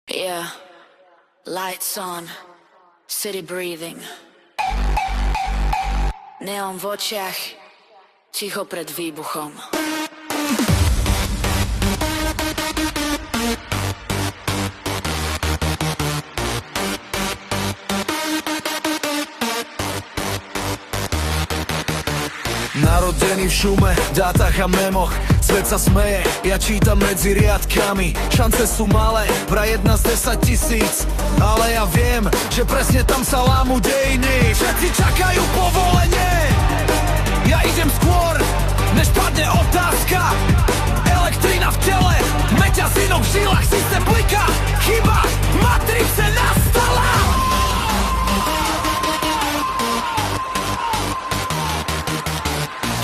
Yeah, lights on, city breathing. Neon v očiach, ticho pred výbuchom. Narodený v šume, dátach a memoch. Svet sa smeje, ja čítam medzi riadkami. Šance sú malé, pra 1 z 10 000. Ale ja viem, že presne tam sa lámu dejiny. Všetci čakajú povolenie, ja idem skôr, než padne otázka. Elektrina v tele, meťa synok v žilách, systém bliká. Chyba v Matrixe nastala.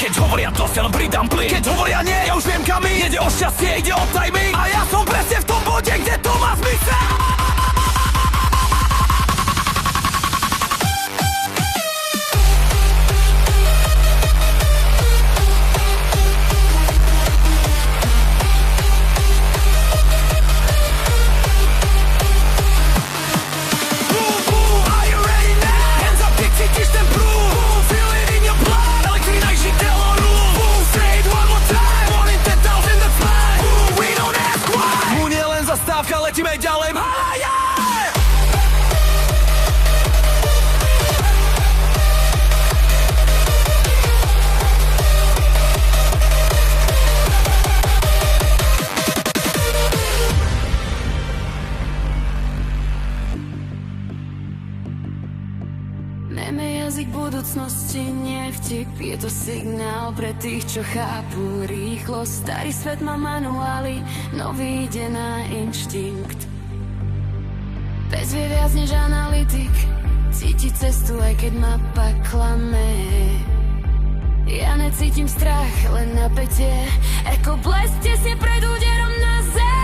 Keď hovoria dosť, ja len pridám plyn. Keď hovoria nie, ja už viem kam ísť. Ide o šťastie, ide o timing. A ja som presne v tom bode, kde to má zmysel. Letíme ďalej, Meme jazyk budúcnosti, nie vtip. Je to signál pre tých, čo chápu rýchlo. Starý svet má manuály, nový ide na inštinkt. Pes vie viac než analytik, cíti cestu, aj keď mapa klame. Ja necítim strach, len napätie, ako blesk tesne pred úderom na zem.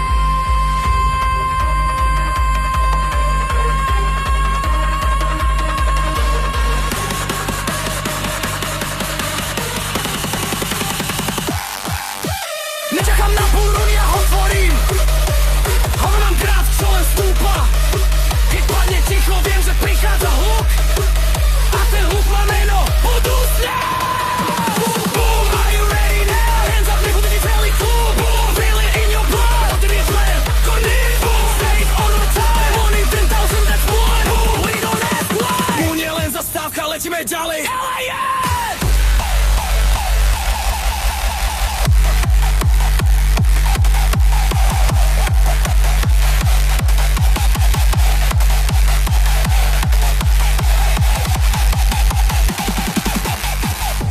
Nečakám na púru, ja ho tvorím. Hovorám krát, čo len stúpa. Keď padne ticho, viem, že prichádza hluk. A ten hluk má meno budúcne. Boom, boom, are you ready now? Hands up, nech udrží celý klub. Boom, feel it in your blood. Odtedy je slam, koníc. Boom, save on our time. 1 in 10,000, that's one. Boom, we don't ask why. Boom, nie len zastávka, letíme ďalej.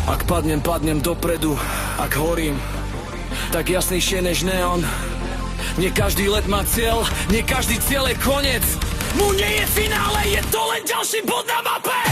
Ak padnem dopredu, ak horím, tak jasnejšie než neon. Nie každý let má cieľ, nie každý cieľ je koniec. Mu nie je finále, je to len ďalší bod na mape.